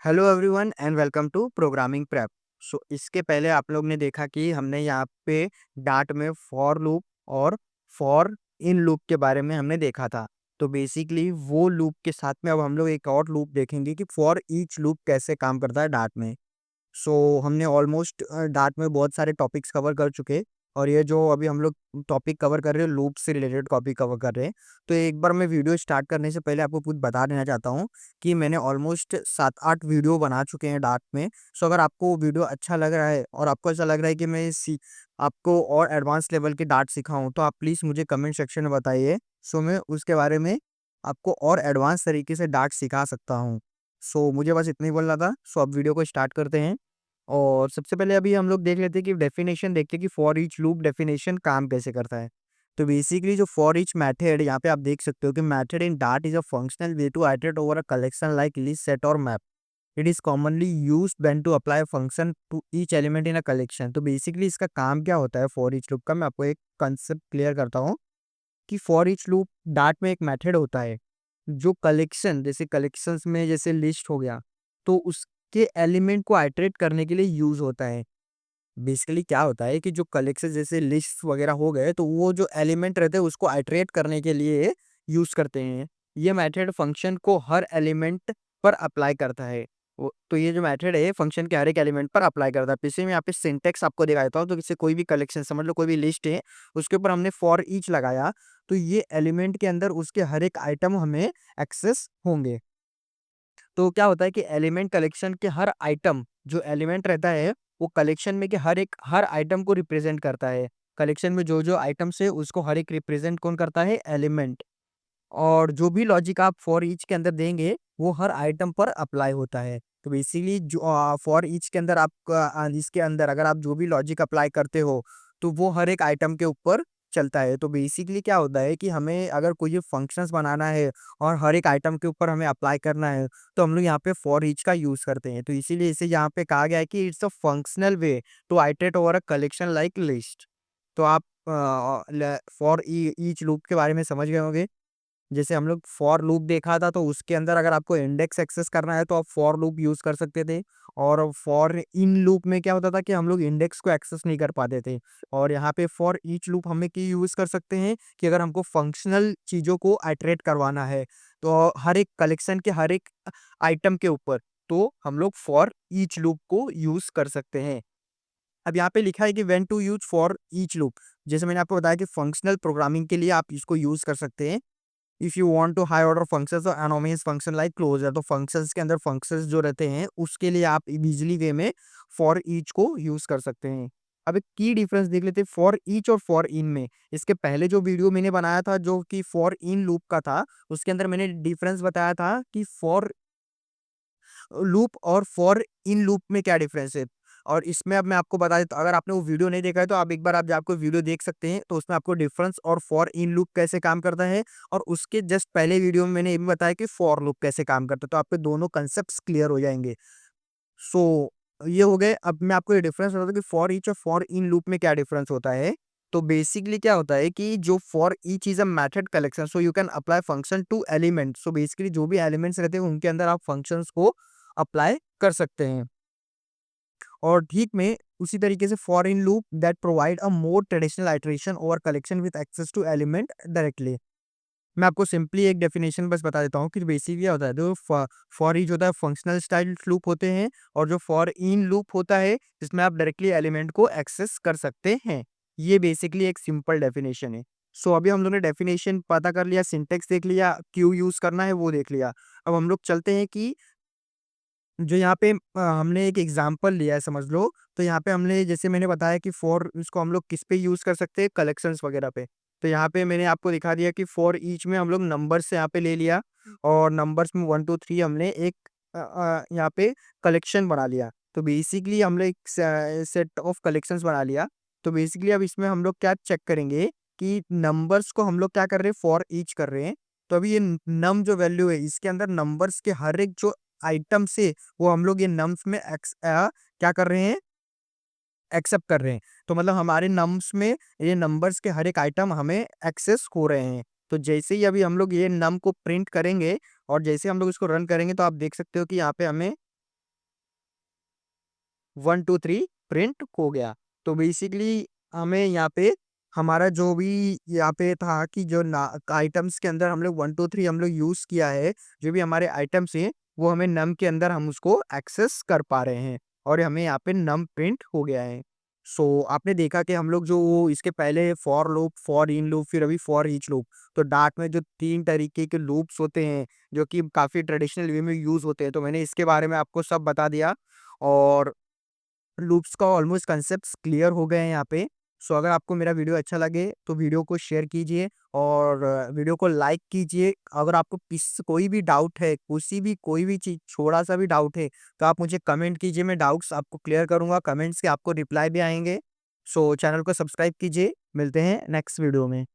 Hello everyone and welcome to programming prep. So इसके पहले आप लोग ने देखा कि हमने यहाँ पे डार्ट में फॉर लूप और फॉर इन लूप के बारे में हमने देखा था। तो बेसिकली वो लूप के साथ में अब हम लोग एक और लूप देखेंगे कि फॉर ईच लूप कैसे काम करता है डार्ट में। हमने ऑलमोस्ट डार्ट में बहुत सारे टॉपिक्स कवर कर चुके, और ये जो अभी हम लोग टॉपिक कवर कर रहे हैं लूप से रिलेटेड टॉपिक कवर कर रहे हैं। तो एक बार मैं वीडियो स्टार्ट करने से पहले आपको कुछ बता देना चाहता हूँ कि मैंने ऑलमोस्ट 7-8 वीडियो बना चुके हैं डार्ट में। सो अगर आपको वो वीडियो अच्छा लग रहा है और आपको ऐसा लग रहा है कि मैं आपको और एडवांस लेवल के डार्ट सिखाऊं, तो आप प्लीज़ मुझे कमेंट सेक्शन में बताइए। मैं उसके बारे में आपको और एडवांस तरीके से डार्ट सिखा सकता हूँ। मुझे बस इतना ही बोलना था। अब वीडियो को स्टार्ट करते हैं। और सबसे पहले अभी हम लोग देख लेते हैं कि डेफिनेशन देखते हैं कि फॉर ईच लूप डेफिनेशन काम कैसे करता है। तो बेसिकली जो फॉर ईच मेथड यहाँ पे आप देख सकते हो कि method in Dart is a functional way to iterate over a collection like list set और map. It is commonly used when to apply function to each element in a collection. तो basically इसका काम क्या होता है for each loop का, मैं आपको एक कंसेप्ट क्लियर करता हूँ कि फॉर ईच लूप डार्ट में एक मेथड होता है जो कलेक्शन, जैसे कलेक्शंस में जैसे लिस्ट हो गया, तो उसके एलिमेंट को आइटरेट करने के लिए यूज होता है। बेसिकली क्या होता है कि जो कलेक्शन जैसे लिस्ट वगैरह हो गए, तो वो जो एलिमेंट रहते हैं उसको आइटरेट करने के लिए यूज करते हैं। ये मेथड फंक्शन को हर एलिमेंट पर अप्लाई करता है। तो ये जो मेथड है फंक्शन के हर एक एलिमेंट पर अप्लाई करता है। पीछे में यहाँ पे सिंटेक्स आपको दिखाता हूँ। तो जैसे कोई भी कलेक्शन समझ लो, कोई भी लिस्ट है, उसके ऊपर हमने फॉर ईच लगाया, तो ये एलिमेंट के अंदर उसके हर एक आइटम हमें एक्सेस होंगे। तो क्या होता है कि एलिमेंट कलेक्शन के हर आइटम, जो एलिमेंट रहता है वो कलेक्शन में के हर आइटम को रिप्रेजेंट करता है। कलेक्शन में जो जो आइटम्स है उसको हर एक रिप्रेजेंट कौन करता है? एलिमेंट। और जो भी लॉजिक आप फॉर ईच के अंदर देंगे वो हर आइटम पर अप्लाई होता है। तो बेसिकली जो फॉर ईच के अंदर इसके अंदर अगर आप जो भी लॉजिक अप्लाई करते हो, तो वो हर एक आइटम के ऊपर चलता है। तो बेसिकली क्या होता है कि हमें अगर कोई फंक्शंस बनाना है और हर एक आइटम के ऊपर हमें अप्लाई करना है, तो हम लोग यहाँ पे फॉर ईच का यूज करते हैं। तो इसीलिए इसे यहाँ पे कहा गया है कि it's a functional way to iterate over a collection like list. तो आप फॉर ईच लूप के बारे में समझ गए होंगे। जैसे हम लोग फॉर लूप देखा था, तो उसके अंदर अगर आपको इंडेक्स एक्सेस करना है तो आप फॉर लूप यूज कर सकते थे। और फॉर इन लूप में क्या होता था कि हम लोग इंडेक्स को एक्सेस नहीं कर पाते थे। और यहाँ पे फॉर ईच लूप हमें की यूज कर सकते हैं कि अगर हमको फंक्शनल चीजों को आइटरेट करवाना है, तो हर एक कलेक्शन के हर एक आइटम के ऊपर, तो हम लोग फॉर ईच लूप को यूज कर सकते हैं। अब यहाँ पे लिखा है कि when to use for each loop. जैसे मैंने आपको बताया कि फंक्शनल प्रोग्रामिंग के लिए आप इसको यूज कर सकते हैं। If you want to high order functions और एनोनिमस फंक्शन लाइक क्लोजर, तो फंक्शंस के अंदर फंक्शंस जो रहते हैं उसके लिए आप इजीली वे में फॉर ईच को यूज कर सकते हैं। अब एक की डिफरेंस देख लेते हैं फॉर ईच और फॉर इन में। इसके पहले जो वीडियो मैंने बनाया था जो कि फॉर इन लूप का था, उसके अंदर मैंने डिफरेंस बताया था कि फॉर लूप और फॉर इन लूप में क्या डिफरेंस है। और इसमें अब मैं आपको बता देता हूँ, अगर आपने वो वीडियो नहीं देखा है तो आप एक बार आप जाकर वीडियो देख सकते हैं। तो उसमें आपको डिफरेंस और फॉर इन लूप कैसे काम करता है, और उसके जस्ट पहले वीडियो में मैंने ये भी बताया कि फॉर लूप कैसे काम करता है, तो आपके दोनों कंसेप्ट क्लियर हो जाएंगे। सो ये हो गए। अब मैं आपको ये डिफरेंस बताता हूँ कि फॉर ईच और फॉर इन लूप में क्या डिफरेंस होता है। तो बेसिकली क्या होता है कि जो for each is a method collection, so you can apply function to element. So basically जो भी एलिमेंट्स रहते हैं उनके अंदर आप फंक्शंस को अप्लाई कर सकते हैं। और ठीक में उसी तरीके से for in loop that provide a more traditional iteration over collection with access to element directly. मैं आपको सिंपली एक डेफिनेशन बस बता देता हूँ कि बेसिकली क्या होता है। तो फॉर ईच होता है फंक्शनल स्टाइल लूप होते हैं, और जो फॉर इन लूप होता है जिसमें आप डायरेक्टली एलिमेंट को एक्सेस कर सकते हैं। ये बेसिकली एक सिंपल डेफिनेशन है। अभी हम लोगों ने डेफिनेशन पता कर लिया, सिंटेक्स देख लिया, क्यों यूज करना है वो देख लिया। अब हम लोग चलते हैं कि जो यहाँ पे हमने एक एग्जांपल लिया है समझ लो। तो यहाँ पे हमने जैसे मैंने बताया कि फॉर इसको हम लोग किस पे यूज़ कर सकते हैं, कलेक्शंस वगैरह पे। तो यहाँ पे मैंने आपको दिखा दिया कि फॉर ईच में हम लोग नंबर्स से यहाँ पे ले लिया, और नंबर्स में 1 2 3 हमने एक यहाँ पे कलेक्शन बना लिया। तो बेसिकली हमने एक सेट ऑफ कलेक्शंस बना लिया। तो बेसिकली अब इसमें हम लोग क्या चेक करेंगे कि नंबर्स को हम लोग क्या कर रहे हैं, फॉर ईच कर रहे हैं। तो अभी ये नम जो वैल्यू है इसके अंदर नंबर्स के हर एक जो आइटम से वो हम लोग ये नम्स में क्या कर रहे हैं, एक्सेप्ट कर रहे हैं। तो मतलब हमारे नम्स में ये नंबर्स के हर एक आइटम हमें एक्सेस हो रहे हैं। तो जैसे ही अभी हम लोग ये नम को प्रिंट करेंगे और जैसे हम लोग इसको रन करेंगे, तो आप देख सकते हो कि यहाँ पे हमें 1 2 3 प्रिंट हो गया। तो बेसिकली हमें यहाँ पे हमारा जो भी यहाँ पे था कि जो ना आइटम्स के अंदर हम लोग 1 2 3 हम लोग यूज़ किया है, जो भी हमारे आइटम्स हैं, वो हमें नम के अंदर हम उसको एक्सेस कर पा रहे हैं और हमें यहाँ पे नम प्रिंट हो गया है। सो आपने देखा कि हम लोग जो वो इसके पहले for loop, for in loop, फिर अभी फॉर ईच लूप, तो डार्ट में जो 3 तरीके के लूप्स होते हैं, जो कि काफ़ी ट्रेडिशनल वे में यूज़ होते हैं, तो मैंने इसके बारे में आपको सब बता दिया और लूप्स का ऑलमोस्ट कांसेप्ट्स क्लियर हो गए हैं यहाँ पे। सो अगर आपको मेरा वीडियो अच्छा लगे तो वीडियो को शेयर कीजिए और वीडियो को लाइक कीजिए। अगर आपको कोई भी डाउट है, कोई भी चीज़ थोड़ा-सा भी डाउट है, तो आप मुझे कमेंट कीजिए, मैं डाउट्स आपको क्लियर करूँगा, कमेंट्स के आपको रिप्लाई भी आएँगे। सो चैनल को सब्सक्राइब कीजिए, मिलते हैं नेक्स्ट वीडियो में।